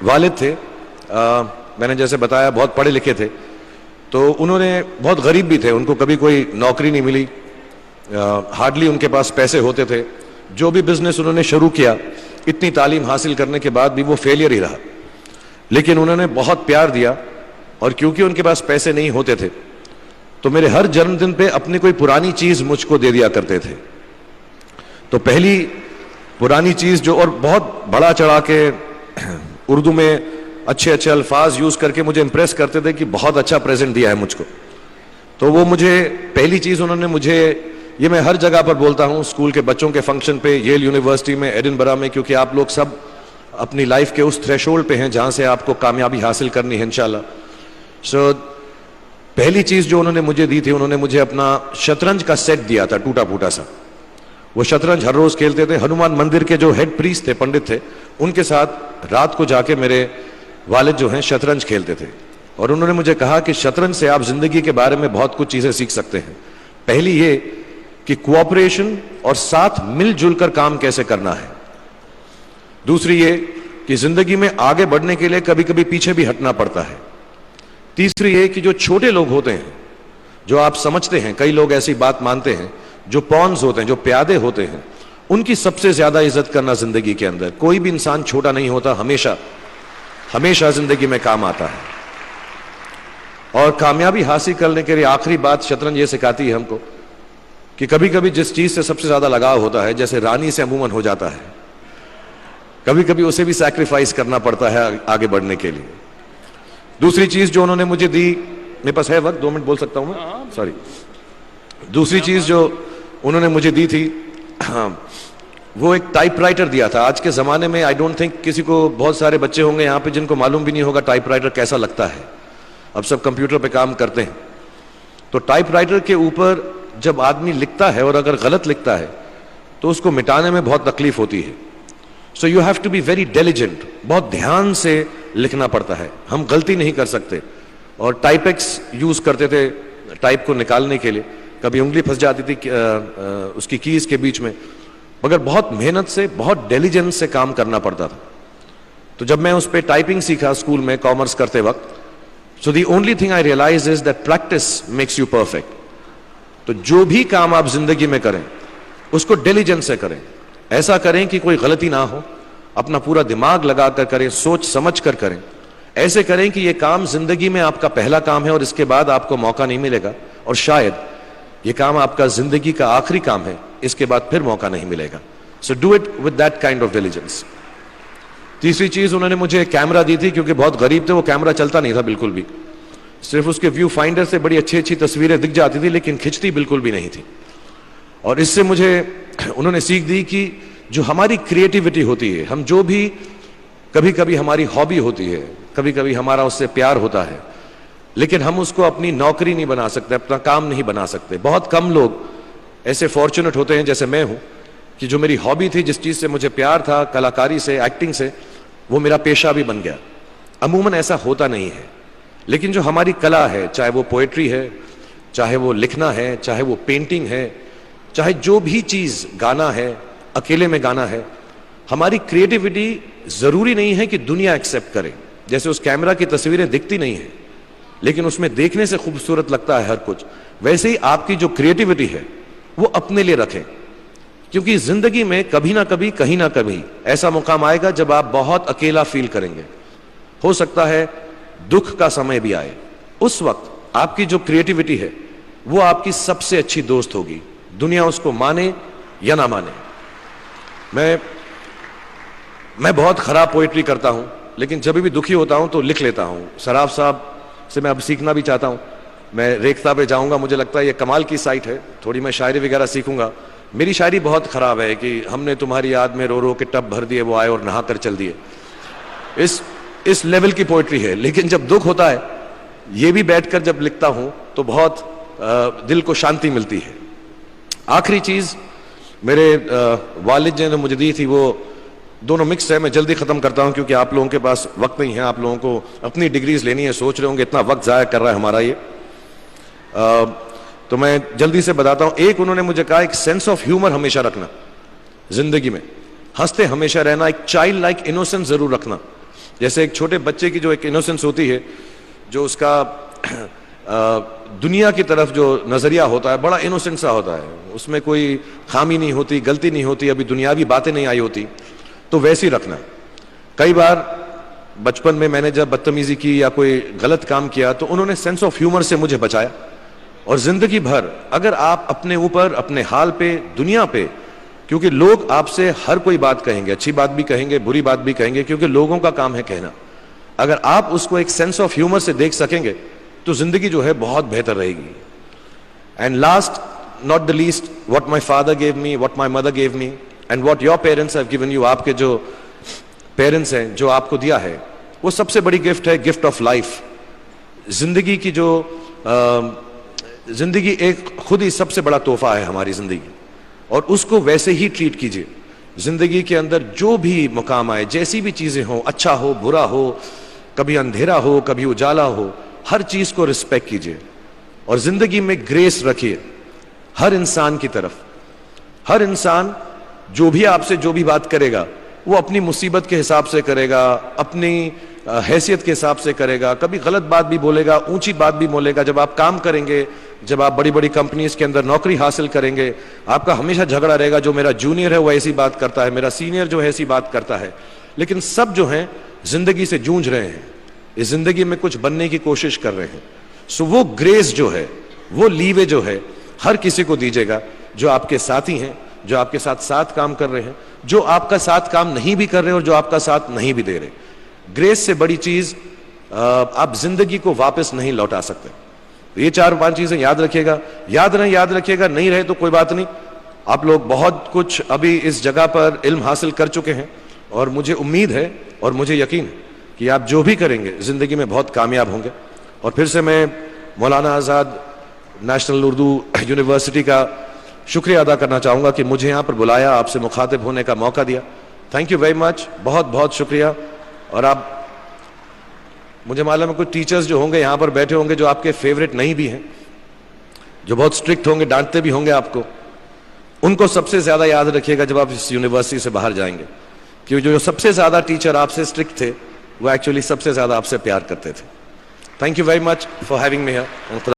والد تھے میں نے جیسے بتایا بہت پڑھے لکھے تھے, تو انہوں نے بہت غریب بھی تھے, ان کو کبھی کوئی نوکری نہیں ملی, ہارڈلی ان کے پاس پیسے ہوتے تھے. جو بھی بزنس انہوں نے شروع کیا اتنی تعلیم حاصل کرنے کے بعد بھی وہ فیلئر ہی رہا, لیکن انہوں نے بہت پیار دیا, اور کیونکہ ان کے پاس پیسے نہیں ہوتے تھے تو میرے ہر جنم دن پہ اپنی کوئی پرانی چیز مجھ کو دے دیا کرتے تھے. تو پہلی پرانی چیز جو, اور بہت بڑا چڑھا کے اردو میں اچھے اچھے الفاظ یوز کر کے مجھے امپریس کرتے تھے کہ بہت اچھا پریزنٹ دیا ہے مجھ کو. تو وہ مجھے پہلی چیز انہوں نے مجھے, یہ میں ہر جگہ پر بولتا ہوں, اسکول کے بچوں کے فنکشن پہ, ییل یونیورسٹی میں, ایڈنبرا میں, کیونکہ آپ لوگ سب اپنی لائف کے اس تھریشولڈ پہ ہیں جہاں سے آپ کو کامیابی حاصل کرنی ہے انشاءاللہ. سو پہلی چیز جو انہوں نے مجھے دی تھی, انہوں نے مجھے اپنا شطرنج کا سیٹ دیا تھا, ٹوٹا پھوٹا سا. وہ شطرنج ہر روز کھیلتے تھے. ہنومان مندر کے جو ہیڈ پریسٹ تھے, پنڈت تھے, ان کے ساتھ رات کو جا کے میرے والد جو ہیں شطرنج کھیلتے تھے. اور انہوں نے مجھے کہا کہ شطرنج سے آپ زندگی کے بارے میں بہت کچھ چیزیں سیکھ سکتے ہیں. پہلی یہ کہ کوآپریشن اور ساتھ مل جل کر کام کیسے کرنا ہے. دوسری یہ کہ زندگی میں آگے بڑھنے کے لیے کبھی کبھی پیچھے بھی ہٹنا پڑتا ہے. تیسری یہ کہ جو چھوٹے لوگ ہوتے ہیں, جو آپ سمجھتے ہیں, کئی لوگ ایسی بات مانتے ہیں, جو پونز ہوتے ہیں, جو پیادے ہوتے ہیں, ان کی سب سے زیادہ عزت کرنا زندگی کے اندر. کوئی بھی انسان چھوٹا نہیں ہوتا, ہمیشہ ہمیشہ زندگی میں کام آتا ہے. اور کامیابی حاصل کرنے کے لیے آخری بات شطرنج یہ سکھاتی ہے ہم کو کہ کبھی کبھی جس چیز سے سب سے زیادہ لگاؤ ہوتا ہے, جیسے رانی سے عموماً ہو جاتا ہے, کبھی کبھی اسے بھی سیکریفائس کرنا پڑتا ہے آگے بڑھنے کے لیے. دوسری چیز جو انہوں نے مجھے دی, میرے پاس ہے وقت, 2 منٹ بول سکتا ہوں میں, سوری. دوسری چیز جو انہوں نے مجھے دی تھی وہ ایک ٹائپ رائٹر دیا تھا. آج کے زمانے میں آئی ڈونٹ تھنک کسی کو, بہت سارے بچے ہوں گے یہاں پہ جن کو معلوم بھی نہیں ہوگا ٹائپ رائٹر کیسا لگتا ہے. اب سب کمپیوٹر پہ کام کرتے ہیں. تو ٹائپ رائٹر کے اوپر جب آدمی لکھتا ہے اور اگر غلط لکھتا ہے تو اس کو مٹانے میں بہت تکلیف ہوتی ہے. So you have to be very diligent, بہت دھیان سے لکھنا پڑتا ہے. ہم غلطی نہیں کر سکتے. اور ٹائپ ایکس یوز کرتے تھے ٹائپ کو نکالنے کے لیے, کبھی انگلی پھنس جاتی تھی اس کی کیز کے بیچ میں, مگر بہت محنت سے, بہت ڈیلیجنس سے کام کرنا پڑتا تھا. تو جب میں اس پہ ٹائپنگ سیکھا اسکول میں کامرس کرتے وقت, so the only thing I realize is that practice makes you perfect. تو جو بھی کام آپ زندگی میں کریں اس کو ڈیلیجنس سے کریں, ایسا کریں کہ کوئی غلطی نہ ہو, اپنا پورا دماغ لگا کر کریں, سوچ سمجھ کر کریں. ایسے کریں کہ یہ کام زندگی میں آپ کا پہلا کام ہے اور اس کے بعد آپ کو موقع نہیں ملے گا, اور شاید یہ کام آپ کا زندگی کا آخری کام ہے, اس کے بعد پھر موقع نہیں ملے گا. So do it with that kind of diligence. تیسری چیز انہوں نے مجھے کیمرہ دی تھی, کیونکہ بہت غریب تھے, وہ کیمرہ چلتا نہیں تھا بالکل بھی, صرف اس کے ویو فائنڈر سے بڑی اچھی اچھی تصویریں دکھ جاتی تھی لیکن کھنچتی بالکل بھی نہیں تھی. اور اس سے مجھے انہوں نے سیکھ دی کہ جو ہماری کریٹیوٹی ہوتی ہے, ہم جو بھی, کبھی کبھی ہماری ہابی ہوتی ہے, کبھی کبھی ہمارا اس سے پیار ہوتا ہے, لیکن ہم اس کو اپنی نوکری نہیں بنا سکتے, اپنا کام نہیں بنا سکتے. بہت کم لوگ ایسے فارچونیٹ ہوتے ہیں جیسے میں ہوں کہ جو میری ہابی تھی, جس چیز سے مجھے پیار تھا, کلاکاری سے, ایکٹنگ سے, وہ میرا پیشہ بھی بن گیا. عموماً ایسا ہوتا نہیں ہے, لیکن جو ہماری کلا ہے, چاہے وہ پوئٹری ہے, چاہے وہ لکھنا ہے, چاہے وہ پینٹنگ ہے, چاہے جو بھی چیز, گانا ہے, اکیلے میں گانا ہے, ہماری کریٹیوٹی ضروری نہیں ہے کہ دنیا ایکسیپٹ کرے. جیسے اس کیمرہ کی تصویریں دکھتی نہیں ہیں لیکن اس میں دیکھنے سے خوبصورت لگتا ہے ہر کچھ, ویسے ہی آپ کی جو کریٹیوٹی ہے وہ اپنے لیے رکھیں, کیونکہ زندگی میں کبھی نہ کبھی, کہیں نہ کبھی ایسا مقام آئے گا جب آپ بہت اکیلا فیل کریں گے. ہو سکتا ہے دکھ کا سمے بھی آئے, اس وقت آپ کی جو کریٹیوٹی ہے وہ آپ کی سب سے اچھی دوست ہوگی, دنیا اس کو مانے یا نہ مانے. میں بہت خراب پوئٹری کرتا ہوں, لیکن جب بھی دکھی ہوتا ہوں تو لکھ لیتا ہوں. سراف صاحب سے میں اب سیکھنا بھی چاہتا ہوں. میں ریختہ پہ جاؤں گا, مجھے لگتا ہے یہ کمال کی سائٹ ہے, تھوڑی میں شاعری وغیرہ سیکھوں گا. میری شاعری بہت خراب ہے کہ ہم نے تمہاری یاد میں رو رو کے ٹب بھر دیے, وہ آئے اور نہا کر چل دیے, اس لیول کی پوئٹری ہے. لیکن جب دکھ ہوتا ہے, یہ بھی بیٹھ کر جب لکھتا ہوں تو بہت دل کو شانتی ملتی ہے. آخری چیز میرے والد جی نے مجھے دی تھی, وہ دونوں مکس ہے, میں جلدی ختم کرتا ہوں کیونکہ آپ لوگوں کے پاس وقت نہیں ہے, آپ لوگوں کو اپنی ڈگریز لینی ہے, سوچ رہے ہوں گے اتنا وقت ضائع کر رہا ہے ہمارا یہ. تو میں جلدی سے بتاتا ہوں. ایک انہوں نے مجھے کہا ایک سینس آف ہیومر ہمیشہ رکھنا زندگی میں, ہنستے ہمیشہ رہنا, ایک چائلڈ لائک انوسنس ضرور رکھنا. جیسے ایک چھوٹے بچے کی جو ایک انوسنس ہوتی ہے, جو اس کا دنیا کی طرف جو نظریہ ہوتا ہے بڑا انوسنٹ سا ہوتا ہے, اس میں کوئی خامی نہیں ہوتی, غلطی نہیں ہوتی, ابھی دنیاوی باتیں نہیں آئی ہوتی, تو ویسے ہی رکھنا. کئی بار بچپن میں نے جب بدتمیزی کی یا کوئی غلط کام کیا تو انہوں نے سینس آف ہیومر سے مجھے بچایا, اور زندگی بھر اگر آپ اپنے اوپر, اپنے حال پہ, دنیا پہ, کیونکہ لوگ آپ سے ہر کوئی بات کہیں گے, اچھی بات بھی کہیں گے, بری بات بھی کہیں گے, کیونکہ لوگوں کا کام ہے کہنا, اگر آپ اس کو ایک سینس آف ہیومر سے دیکھ سکیں گے تو زندگی جو ہے بہت بہتر رہے گی. And last not the least, what my father gave me, what my mother gave me, and what your parents have given you, آپ کے جو پیرنٹس ہیں جو آپ کو دیا ہے, وہ سب سے بڑی گفٹ ہے, گفٹ آف لائف. زندگی کی جو زندگی ایک خود ہی سب سے بڑا تحفہ ہے ہماری زندگی, اور اس کو ویسے ہی ٹریٹ کیجیے. زندگی کے اندر جو بھی مقام آئے, جیسی بھی چیزیں ہوں, اچھا ہو برا ہو, کبھی اندھیرا ہو کبھی اجالا ہو, ہر چیز کو رسپیکٹ کیجیے, اور زندگی میں گریس رکھیے ہر انسان کی طرف. ہر انسان جو بھی آپ سے جو بھی بات کرے گا وہ اپنی مصیبت کے حساب سے کرے گا, اپنی حیثیت کے حساب سے کرے گا, کبھی غلط بات بھی بولے گا, اونچی بات بھی بولے گا. جب آپ کام کریں گے, جب آپ بڑی بڑی کمپنیز کے اندر نوکری حاصل کریں گے, آپ کا ہمیشہ جھگڑا رہے گا, جو میرا جونیئر ہے وہ ایسی بات کرتا ہے, میرا سینئر جو ہے ایسی بات کرتا ہے. لیکن سب جو ہیں زندگی سے جونجھ رہے ہیں, اس زندگی میں کچھ بننے کی کوشش کر رہے ہیں. سو وہ گریس جو ہے, وہ لیوے جو ہے, ہر کسی کو دیجیے گا جو آپ کے ساتھی ہیں, جو آپ کے ساتھ کام کر رہے ہیں, جو آپ کا ساتھ کام نہیں بھی کر رہے اور جو آپ کا ساتھ نہیں بھی دے رہے. گریس سے بڑی چیز آپ زندگی کو واپس نہیں لوٹا سکتے. یہ 4-5 چیزیں یاد رکھیے گا. یاد رکھیے گا, نہیں رہے تو کوئی بات نہیں. آپ لوگ بہت کچھ ابھی اس جگہ پر علم حاصل کر چکے ہیں, اور مجھے امید ہے اور مجھے یقین ہے کہ آپ جو بھی کریں گے زندگی میں بہت کامیاب ہوں گے. اور پھر سے میں مولانا آزاد نیشنل اردو یونیورسٹی کا شکریہ ادا کرنا چاہوں گا کہ مجھے یہاں پر بلایا, آپ سے مخاطب ہونے کا موقع دیا. تھینک یو ویری مچ, بہت بہت شکریہ. اور آپ, مجھے معلوم ہے کچھ ٹیچرز جو ہوں گے یہاں پر بیٹھے ہوں گے جو آپ کے فیوریٹ نہیں بھی ہیں, جو بہت اسٹرکٹ ہوں گے, ڈانٹتے بھی ہوں گے آپ کو, ان کو سب سے زیادہ یاد رکھیے گا جب آپ اس یونیورسٹی سے باہر جائیں گے, کیونکہ جو سب سے زیادہ ٹیچر آپ سے اسٹرکٹ تھے وہ ایکچولی سب سے زیادہ آپ سے پیار کرتے تھے. Thank you very much for having me here.